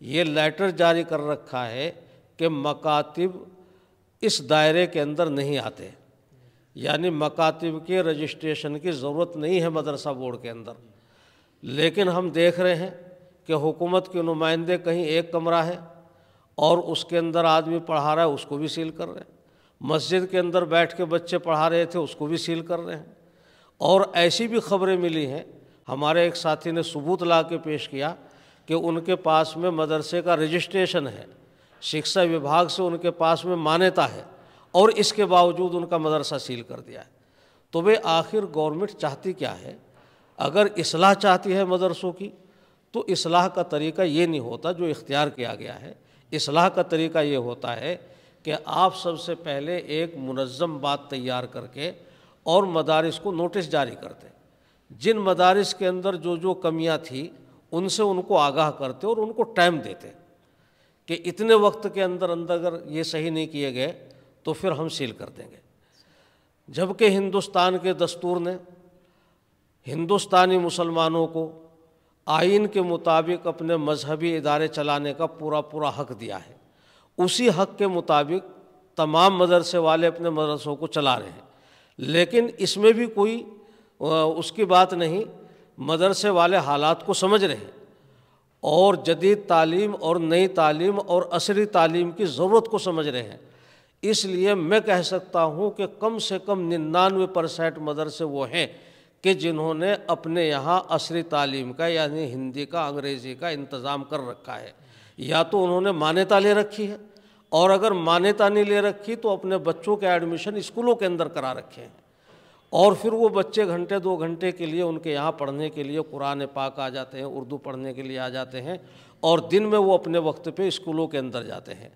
یہ لیٹر جاری کر رکھا ہے کہ مکاتب اس دائرے کے اندر نہیں آتے، یعنی مکاتب کے رجسٹریشن کی ضرورت نہیں ہے مدرسہ بورڈ کے اندر۔ لیکن ہم دیکھ رہے ہیں کہ حکومت کے نمائندے کہیں ایک کمرہ ہے اور اس کے اندر آدمی پڑھا رہا ہے، اس کو بھی سیل کر رہے ہیں، مسجد کے اندر بیٹھ کے بچے پڑھا رہے تھے اس کو بھی سیل کر رہے ہیں۔ اور ایسی بھی خبریں ملی ہیں، ہمارے ایک ساتھی نے ثبوت لا کے پیش کیا کہ ان کے پاس میں مدرسے کا رجسٹریشن ہے، شکشا وبھاگ سے ان کے پاس میں مانیتا ہے، اور اس کے باوجود ان کا مدرسہ سیل کر دیا ہے۔ تو وہ آخر گورنمنٹ چاہتی کیا ہے؟ اگر اصلاح چاہتی ہے مدرسوں کی تو اصلاح کا طریقہ یہ نہیں ہوتا جو اختیار کیا گیا ہے۔ اصلاح کا طریقہ یہ ہوتا ہے کہ آپ سب سے پہلے ایک منظم بات تیار کر کے اور مدارس کو نوٹس جاری کرتے، جن مدارس کے اندر جو کمیاں تھیں ان سے ان کو آگاہ کرتے اور ان کو ٹائم دیتے کہ اتنے وقت کے اندر اگر یہ صحیح نہیں کیے گئے تو پھر ہم سیل کر دیں گے۔ جبکہ ہندوستان کے دستور نے ہندوستانی مسلمانوں کو آئین کے مطابق اپنے مذہبی ادارے چلانے کا پورا حق دیا ہے، اسی حق کے مطابق تمام مدرسے والے اپنے مدرسوں کو چلا رہے ہیں۔ لیکن اس میں بھی کوئی اس کی بات نہیں، مدرسے والے حالات کو سمجھ رہے ہیں اور جدید تعلیم اور نئی تعلیم اور عصری تعلیم کی ضرورت کو سمجھ رہے ہیں۔ اس لیے میں کہہ سکتا ہوں کہ کم سے کم 99% مدرسے وہ ہیں کہ جنہوں نے اپنے یہاں عصری تعلیم کا یعنی ہندی کا انگریزی کا انتظام کر رکھا ہے، یا تو انہوں نے مانیتا لے رکھی ہے، اور اگر مانیتا نہیں لے رکھی تو اپنے بچوں کے ایڈمیشن اسکولوں کے اندر کرا رکھے ہیں، اور پھر وہ بچے گھنٹے 2 گھنٹے کے لیے ان کے یہاں پڑھنے کے لیے قرآن پاک آ جاتے ہیں، اردو پڑھنے کے لیے آ جاتے ہیں، اور دن میں وہ اپنے وقت پہ اسکولوں کے اندر جاتے ہیں۔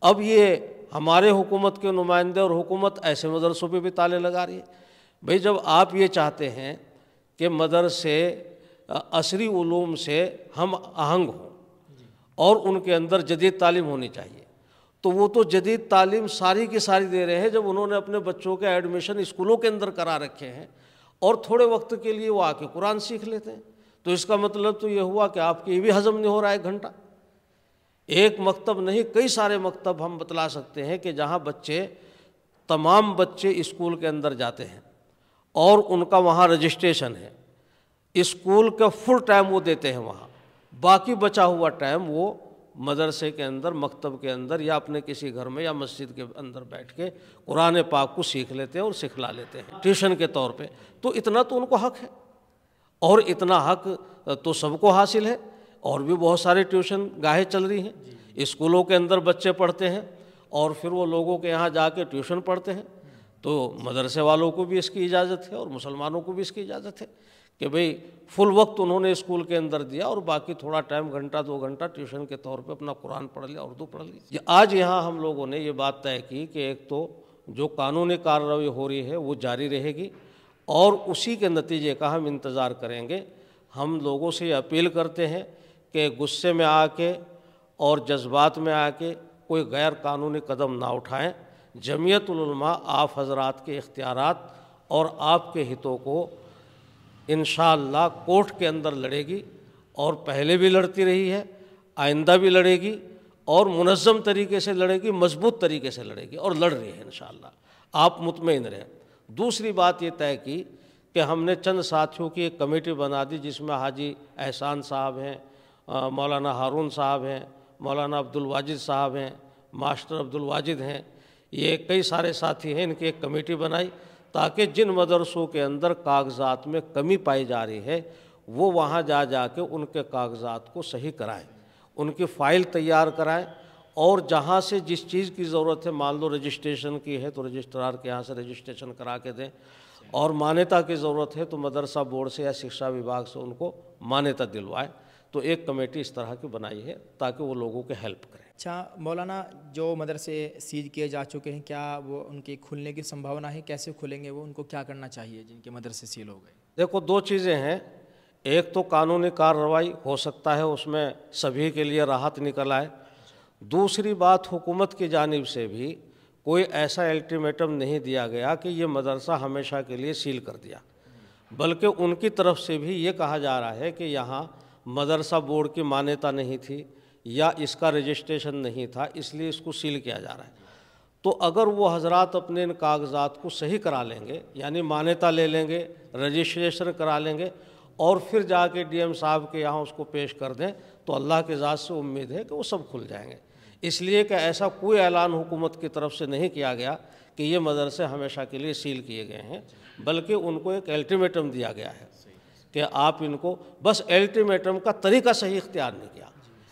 اب یہ ہمارے حکومت کے نمائندے اور حکومت ایسے مدرسوں پہ بھی تالے لگا رہی ہے۔ بھئی جب آپ یہ چاہتے ہیں کہ مدرسے عصری علوم سے ہم آہنگ ہوں اور ان کے اندر جدید تعلیم ہونی چاہیے، تو وہ تو جدید تعلیم ساری کی ساری دے رہے ہیں جب انہوں نے اپنے بچوں کے ایڈمیشن اسکولوں کے اندر کرا رکھے ہیں، اور تھوڑے وقت کے لیے وہ آ کے قرآن سیکھ لیتے ہیں۔ تو اس کا مطلب تو یہ ہوا کہ آپ کی یہ بھی ہضم نہیں ہو رہا ہے 1 گھنٹہ۔ ایک مکتب نہیں، کئی سارے مکتب ہم بتلا سکتے ہیں کہ جہاں تمام بچے اسکول کے اندر جاتے ہیں اور ان کا وہاں رجسٹریشن ہے، اسکول کا فل ٹائم وہ دیتے ہیں وہاں، باقی بچا ہوا ٹائم وہ مدرسے کے اندر، مکتب کے اندر، یا اپنے کسی گھر میں یا مسجد کے اندر بیٹھ کے قرآن پاک کو سیکھ لیتے ہیں اور سکھلا لیتے ہیں ٹیوشن کے طور پہ۔ تو اتنا تو ان کو حق ہے، اور اتنا حق تو سب کو حاصل ہے۔ اور بھی بہت سارے ٹیوشن گاہیں چل رہی ہیں، اسکولوں کے اندر بچے پڑھتے ہیں اور پھر وہ لوگوں کے یہاں جا کے ٹیوشن پڑھتے ہیں۔ تو مدرسے والوں کو بھی اس کی اجازت ہے اور مسلمانوں کو بھی اس کی اجازت ہے کہ بھئی فل وقت انہوں نے اسکول کے اندر دیا اور باقی تھوڑا ٹائم 1-2 گھنٹہ ٹیوشن کے طور پہ اپنا قرآن پڑھ لیا، اردو پڑھ لی۔ آج یہاں ہم لوگوں نے یہ بات طے کی کہ ایک تو جو قانونی کارروائی ہو رہی ہے وہ جاری رہے گی، اور اسی کے نتیجے کا ہم انتظار کریں گے۔ ہم لوگوں سے یہ اپیل کرتے ہیں کہ غصے میں آ کے اور جذبات میں آ کے کوئی غیر قانونی قدم نہ اٹھائیں۔ جمعیت العلماء آپ حضرات کے اختیارات اور آپ کے ہتوں کو انشاءاللہ کورٹ کے اندر لڑے گی، اور پہلے بھی لڑتی رہی ہے، آئندہ بھی لڑے گی، اور منظم طریقے سے لڑے گی، مضبوط طریقے سے لڑے گی، اور لڑ رہی ہے انشاءاللہ، آپ مطمئن رہیں۔ دوسری بات یہ طے کی کہ ہم نے چند ساتھیوں کی ایک کمیٹی بنا دی جس میں حاجی احسان صاحب ہیں، مولانا ہارون صاحب ہیں، مولانا عبدالواجد صاحب ہیں، ماسٹر عبدالواجد ہیں، یہ کئی سارے ساتھی ہیں، ان کی ایک کمیٹی بنائی تاکہ جن مدرسوں کے اندر کاغذات میں کمی پائی جا رہی ہے وہ وہاں جا کے ان کے کاغذات کو صحیح کرائیں، ان کی فائل تیار کرائیں، اور جہاں سے جس چیز کی ضرورت ہے، مان لو رجسٹریشن کی ہے تو رجسٹرار کے یہاں سے رجسٹریشن کرا کے دیں، اور مانیتا کی ضرورت ہے تو مدرسہ بورڈ سے یا شکشا وبھاگ سے ان کو مانیتا دلوائیں۔ تو ایک کمیٹی اس طرح کی بنائی ہے تاکہ وہ لوگوں کے ہیلپ کریں۔ اچھا مولانا، جو مدرسے سیج کیے جا چکے ہیں، کیا وہ ان کے کھلنے کی سمبھاونا ہے؟ کیسے کھلیں گے وہ؟ ان کو کیا کرنا چاہیے جن کے مدرسے سیل ہو گئے؟ دیکھو 2 چیزیں ہیں، ایک تو قانونی کارروائی ہو سکتا ہے، اس میں سبھی کے لیے راحت نکل آئے۔ دوسری بات، حکومت کی جانب سے بھی کوئی ایسا الٹیمیٹم نہیں دیا گیا کہ یہ مدرسہ ہمیشہ کے لیے سیل کر دیا، بلکہ ان کی طرف سے بھی یہ کہا جا رہا ہے کہ یہاں مدرسہ بورڈ کی مانیتا نہیں تھی، یا اس کا رجسٹریشن نہیں تھا اس لیے اس کو سیل کیا جا رہا ہے۔ تو اگر وہ حضرات اپنے ان کاغذات کو صحیح کرا لیں گے، یعنی مانیتا لے لیں گے، رجسٹریشن کرا لیں گے اور پھر جا کے ڈی ایم صاحب کے یہاں اس کو پیش کر دیں تو اللہ کے ذات سے امید ہے کہ وہ سب کھل جائیں گے۔ اس لیے کہ ایسا کوئی اعلان حکومت کی طرف سے نہیں کیا گیا کہ یہ مدرسے ہمیشہ کے لیے سیل کیے گئے ہیں، بلکہ ان کو ایک الٹیمیٹم دیا گیا ہے کہ آپ ان کو، بس الٹیمیٹم کا طریقہ صحیح اختیار نہیں کیا۔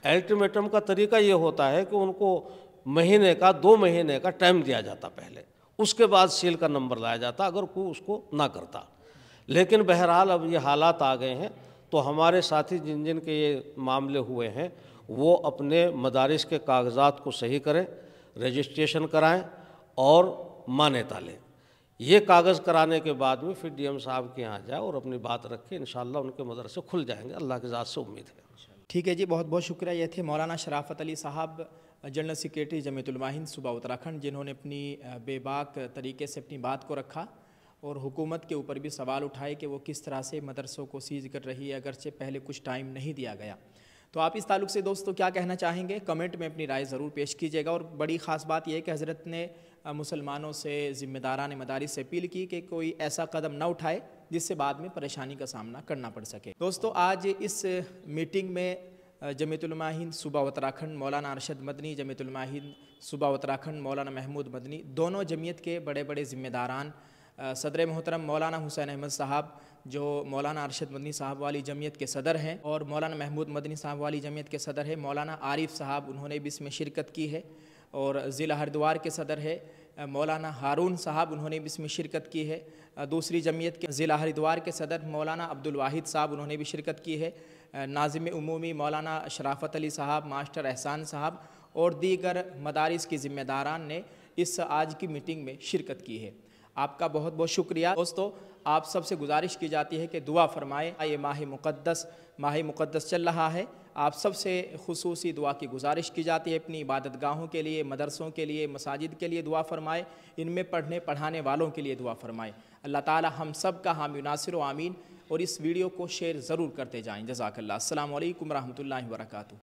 الٹیمیٹم کا طریقہ یہ ہوتا ہے کہ ان کو مہینے کا 2 مہینے کا ٹائم دیا جاتا پہلے، اس کے بعد سیل کا نمبر لایا جاتا اگر کوئی اس کو نہ کرتا۔ لیکن بہرحال اب یہ حالات آ گئے ہیں تو ہمارے ساتھی جن جن کے یہ معاملے ہوئے ہیں وہ اپنے مدارس کے کاغذات کو صحیح کریں، رجسٹریشن کرائیں اور مانیتا لیں۔ یہ کاغذ کرانے کے بعد میں پھر ڈی ایم صاحب کے یہاں جائے اور اپنی بات رکھے، انشاءاللہ ان کے مدرسے کھل جائیں گے، اللہ کے ذات سے امید ہے۔ ٹھیک ہے جی، بہت بہت شکریہ۔ یہ تھے مولانا شرافت علی صاحب، جنرل سیکریٹری جمعیت علماء ہند صوبہ اتراکھنڈ، جنہوں نے اپنی بے باک طریقے سے اپنی بات کو رکھا اور حکومت کے اوپر بھی سوال اٹھائے کہ وہ کس طرح سے مدرسوں کو سیز کر رہی ہے، اگرچہ پہلے کچھ ٹائم نہیں دیا گیا۔ تو آپ اس تعلق سے دوستو کیا کہنا چاہیں گے؟ کمنٹ میں اپنی رائے ضرور پیش کیجیے گا۔ اور بڑی خاص بات یہ ہے کہ حضرت نے مسلمانوں سے، ذمہ داران مدارس سے اپیل کی کہ کوئی ایسا قدم نہ اٹھائے جس سے بعد میں پریشانی کا سامنا کرنا پڑ سکے۔ دوستو آج اس میٹنگ میں جمعیت علماء ہند صوبہ اتراکھنڈ مولانا ارشد مدنی، جمعیت علماء ہند صوبہ اتراکھنڈ مولانا محمود مدنی، دونوں جمعیت کے بڑے بڑے ذمہ داران، صدر محترم مولانا حسین احمد صاحب جو مولانا ارشد مدنی صاحب والی جمعیت کے صدر ہیں، اور مولانا محمود مدنی صاحب والی جمعیت کے صدر ہیں مولانا عارف صاحب، انہوں نے بھی اس میں شرکت کی ہے، اور ضلع ہریدوار کے صدر ہے مولانا ہارون صاحب، انہوں نے بھی اس میں شرکت کی ہے۔ دوسری جمعیت کے ضلع ہریدوار کے صدر مولانا عبدالواحد صاحب، انہوں نے بھی شرکت کی ہے۔ ناظم عمومی مولانا شرافت علی صاحب، ماسٹر احسان صاحب اور دیگر مدارس کی ذمہ داران نے اس آج کی میٹنگ میں شرکت کی ہے۔ آپ کا بہت بہت شکریہ۔ دوستو آپ سب سے گزارش کی جاتی ہے کہ دعا فرمائیں، یہ ماہ مقدس چل رہا ہے، آپ سب سے خصوصی دعا کی گزارش کی جاتی ہے، اپنی عبادت گاہوں کے لیے، مدرسوں کے لیے، مساجد کے لیے دعا فرمائیں، ان میں پڑھنے پڑھانے والوں کے لیے دعا فرمائیں۔ اللہ تعالی ہم سب کا حامی ناصر و آمین، اور اس ویڈیو کو شیئر ضرور کرتے جائیں۔ جزاک اللہ۔ السلام علیکم ورحمۃ اللہ وبرکاتہ۔